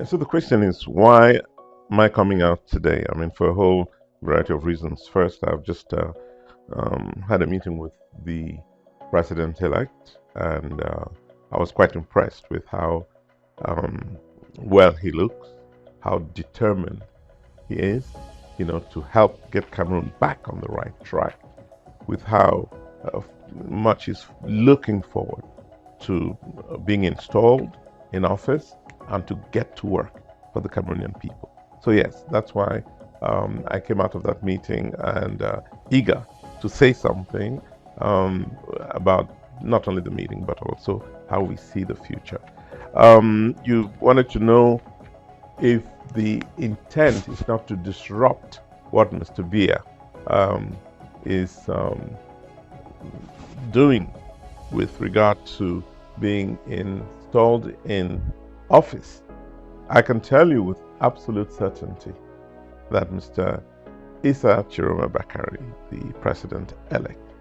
So the question is, why am I coming out today? I mean, for a whole variety of reasons. First, I've just had a meeting with the president-elect, and I was quite impressed with how well he looks, how determined he is, to help get Cameroon back on the right track, with how much he's looking forward to being installed in office and to get to work for the Cameroonian people. So yes, that's why I came out of that meeting and eager to say something about not only the meeting but also how we see the future. You wanted to know if the intent is not to disrupt what Mr. Biya is doing with regard to being installed in office. I can tell you with absolute certainty that Mr. Issa Tchiroma Bakary, the president-elect,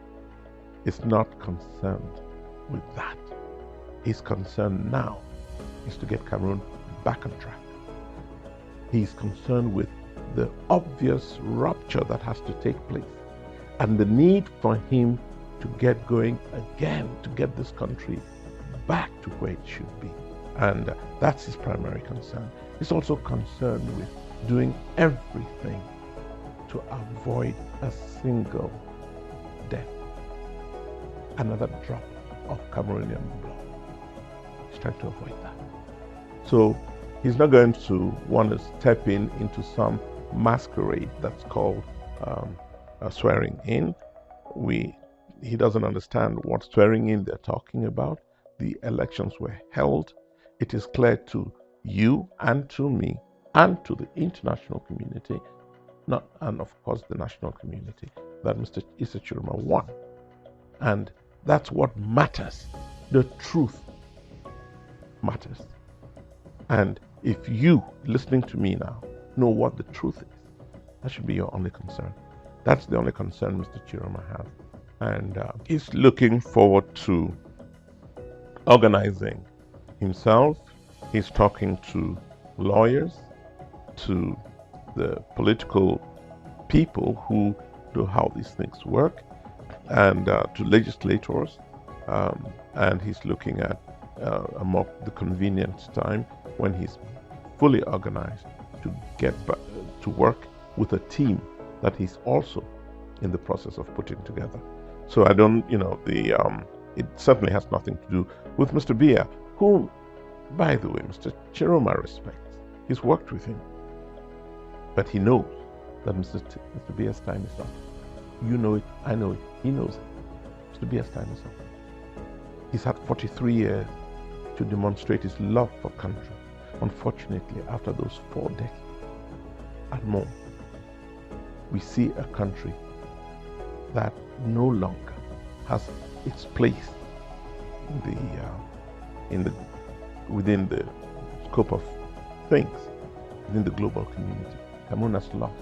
is not concerned with that. His concern now is to get Cameroon back on track. He's concerned with the obvious rupture that has to take place and the need for him to get going again, to get this country back to where it should be. And that's his primary concern. He's also concerned with doing everything to avoid a single death, another drop of Cameroonian blood. He's trying to avoid that. So he's not going to want to step into some masquerade that's called a swearing in. He doesn't understand what swearing in they're talking about. The elections were held. It is clear to you and to me and to the international community, and of course the national community, that Mr. Issa Tchiroma won. And that's what matters. The truth matters. And if you, listening to me now, know what the truth is, that should be your only concern. That's the only concern Mr. Tchiroma has. And he's looking forward to organizing himself. He's talking to lawyers, to the political people who know how these things work, and to legislators. And he's looking at the convenient time when he's fully organized to get back to work with a team that he's also in the process of putting together. So I don't, it certainly has nothing to do with Mr. Biya, who, by the way, Mr. Tchiroma respects. He's worked with him. But he knows that Mr. Biya's time is up. You know it, I know it, he knows it. Mr. Biya's time is up. He's had 43 years to demonstrate his love for country. Unfortunately, after those 4 decades and more, we see a country that no longer has its place within the scope of things, within the global community. Cameroon has lost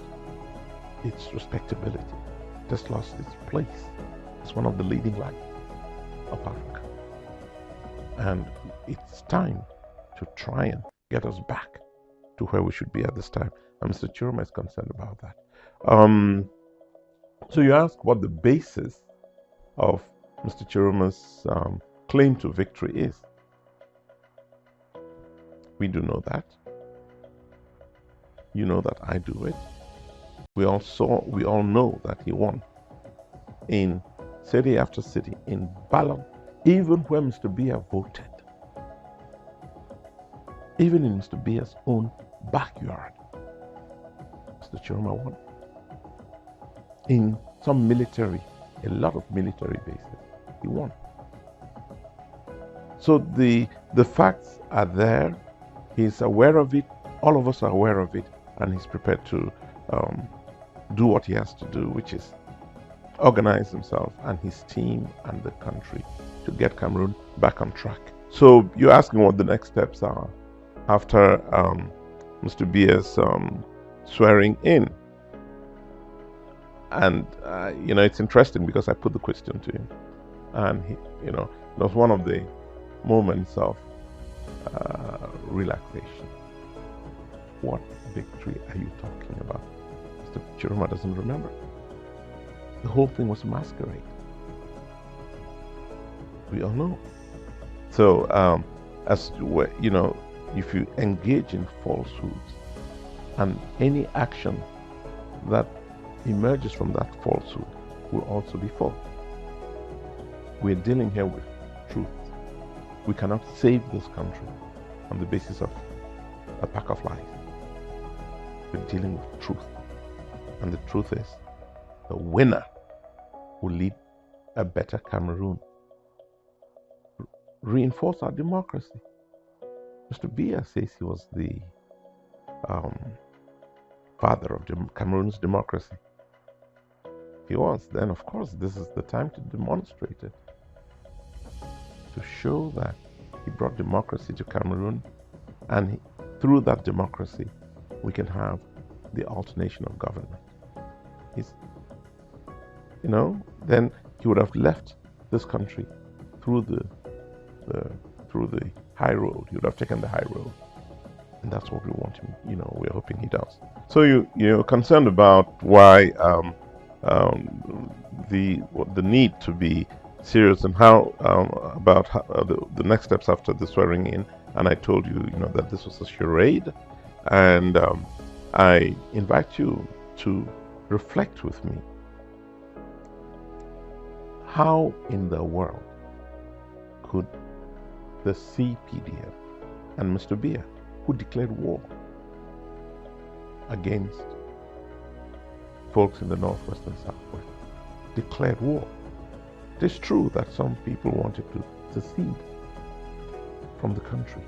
its respectability. It has lost its place as one of the leading lights of Africa. And it's time to try and get us back to where we should be at this time. And Mr. Tchiroma is concerned about that. So you ask what the basis of Mr. Tchiroma's claim to victory is. We do know that. You know that I do it. We all know that he won in city after city, in ballot, even where Mr. Biya voted. Even in Mr. Biya's own backyard, Mr. Tchiroma won. In some military, a lot of military bases, he won. So the facts are there. He's aware of it. All of us are aware of it, and he's prepared to do what he has to do, which is organize himself and his team and the country to get Cameroon back on track. So you're asking what the next steps are after Mr. Biya's swearing in. And it's interesting because I put the question to him, and it was one of the moments of relaxation. What victory are you talking about? Mr. Tchiroma doesn't remember. The whole thing was a masquerade. We all know. So, as you know, if you engage in falsehoods, and any action that emerges from that falsehood will also be false. We're dealing here with truth. We cannot save this country on the basis of a pack of lies. We're dealing with truth. And the truth is, the winner will lead a better Cameroon. Reinforce our democracy. Mr. Biya says he was the father of Cameroon's democracy. He was. Then, of course, this is the time to demonstrate it. To show that he brought democracy to Cameroon, and through that democracy, we can have the alternation of government. Then he would have left this country through the high road. He would have taken the high road, and that's what we want him. We're hoping he does. So you're concerned about why the need to be serious and how about the next steps after the swearing in. And I told you, that this was a charade, and I invite you to reflect with me. How in the world could the CPDF and Mr. Biya, who declared war against folks in the Northwest and Southwest, declared war? It is true that some people wanted to secede from the country.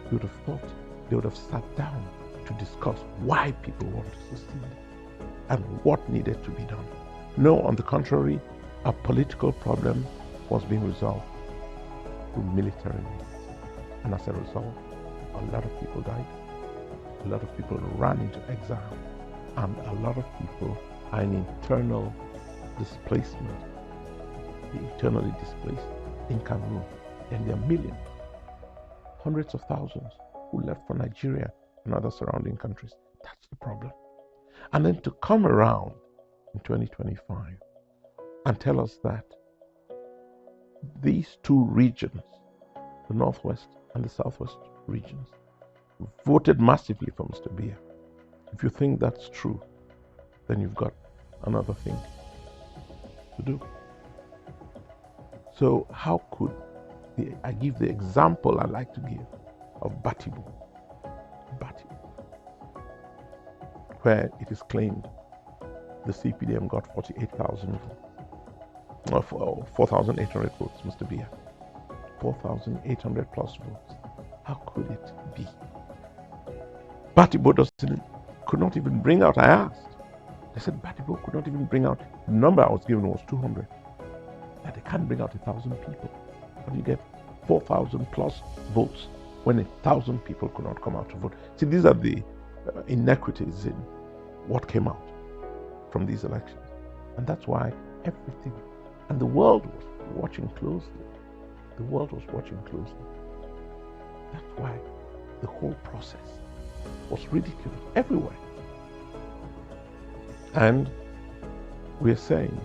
You would have thought they would have sat down to discuss why people want to secede and what needed to be done. No, on the contrary, a political problem was being resolved through military means. And as a result, a lot of people died. A lot of people ran into exile. And a lot of people are in internal displacement, eternally displaced in Cameroon. And there are millions, hundreds of thousands who left for Nigeria and other surrounding countries. That's the problem. And then to come around in 2025 and tell us that these two regions, the Northwest and the Southwest regions, voted massively for Mr. Biya. If you think that's true, then you've got another thing to do. So how could I give the example I like to give of Batibu, where it is claimed the CPDM got 48,000 votes, or 4,800 votes, Mr. Biya. 4,800 plus votes. How could it be? Batibu could not even bring out, I asked. They said Batibu could not even bring out, the number I was given was 200. That they can't bring out 1,000 people. How do you get 4,000 plus votes when 1,000 people could not come out to vote? See, these are the inequities in what came out from these elections. And that's why everything, and the world was watching closely. The world was watching closely. That's why the whole process was ridiculed everywhere. And we're saying,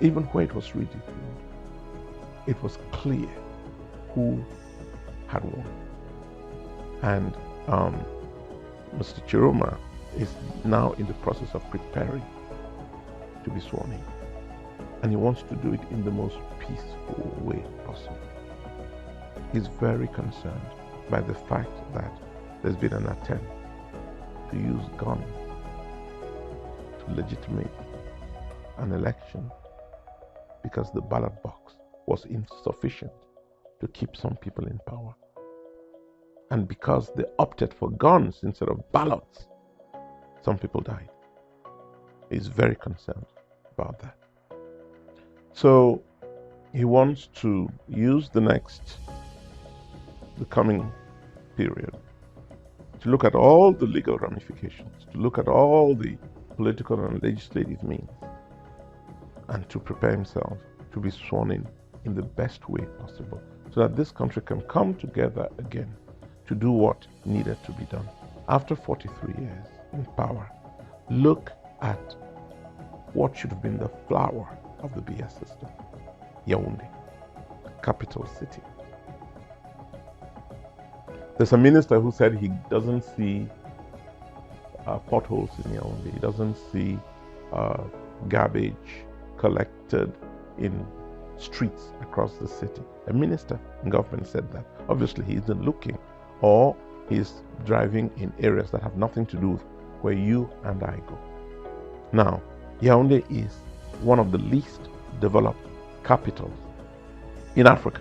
even where it was ridiculed, it was clear who had won. And Mr. Tchiroma is now in the process of preparing to be sworn in. And he wants to do it in the most peaceful way possible. He's very concerned by the fact that there's been an attempt to use guns to legitimate an election because the ballot box was insufficient to keep some people in power. And because they opted for guns instead of ballots, some people died. He's very concerned about that. So he wants to use the coming period to look at all the legal ramifications, to look at all the political and legislative means, and to prepare himself to be sworn in the best way possible, so that this country can come together again to do what needed to be done. After 43 years in power, look at what should have been the flower of the BS system. Yaoundé, capital city. There's a minister who said he doesn't see potholes in Yaoundé. He doesn't see garbage collected in streets across the city. A minister in government said that. Obviously, he isn't looking, or he's driving in areas that have nothing to do with where you and I go. Now, Yaoundé is one of the least developed capitals in Africa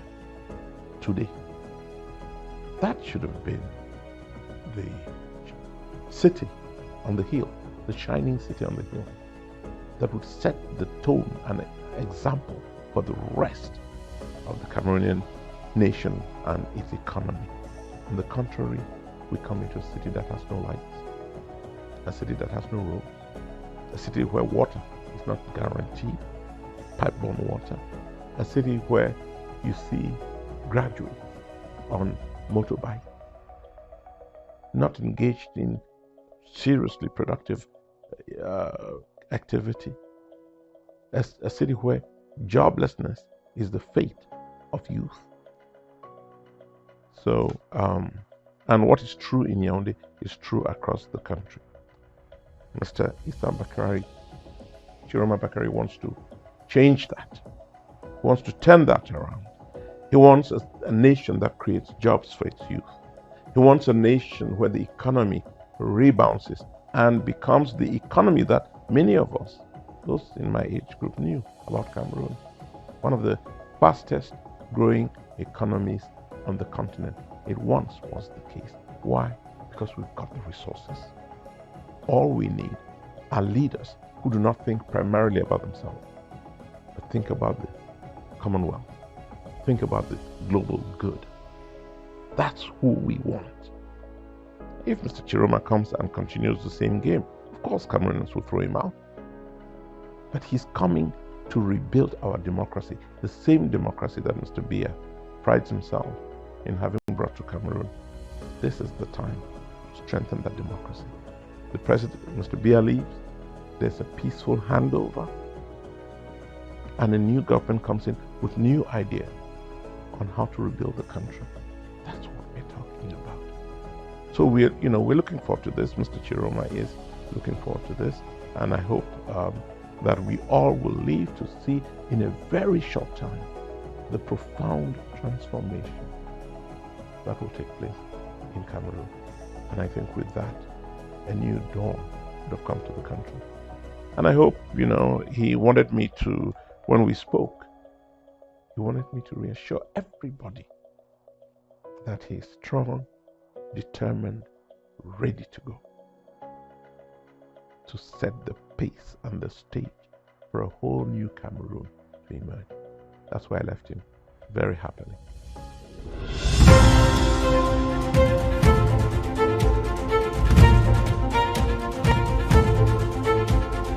today. That should have been the city on the hill, the shining city on the hill, that would set the tone and example for the rest of the Cameroonian nation and its economy. On the contrary, we come into a city that has no lights, a city that has no roads, a city where water is not guaranteed, pipe-borne water, a city where you see graduates on motorbike, not engaged in seriously productive activity, a city where joblessness is the fate of youth. So, and what is true in Yaoundé is true across the country. Mr. Issa Tchiroma Bakary wants to change that. He wants to turn that around. He wants a nation that creates jobs for its youth. He wants a nation where the economy rebounds and becomes the economy that many of us, those in my age group, knew about Cameroon. One of the fastest growing economies on the continent. It once was the case. Why? Because we've got the resources. All we need are leaders who do not think primarily about themselves, but think about the Commonwealth. Think about the global good. That's who we want. If Mr. Tchiroma comes and continues the same game, of course Cameroonians will throw him out. But he's coming to rebuild our democracy, the same democracy that Mr. Biya prides himself in having brought to Cameroon. This is the time to strengthen that democracy. The president, Mr. Biya, leaves. There's a peaceful handover, and a new government comes in with new ideas on how to rebuild the country. That's what we're talking about. So we're looking forward to this. Mr. Tchiroma is looking forward to this, and I hope that we all will live to see in a very short time the profound transformation that will take place in Cameroon. And I think with that, a new dawn would have come to the country. And I hope, he wanted me to, when we spoke, he wanted me to reassure everybody that he's strong, determined, ready to go to set the pace and the stage for a whole new Cameroon to emerge. That's why I left him very happily.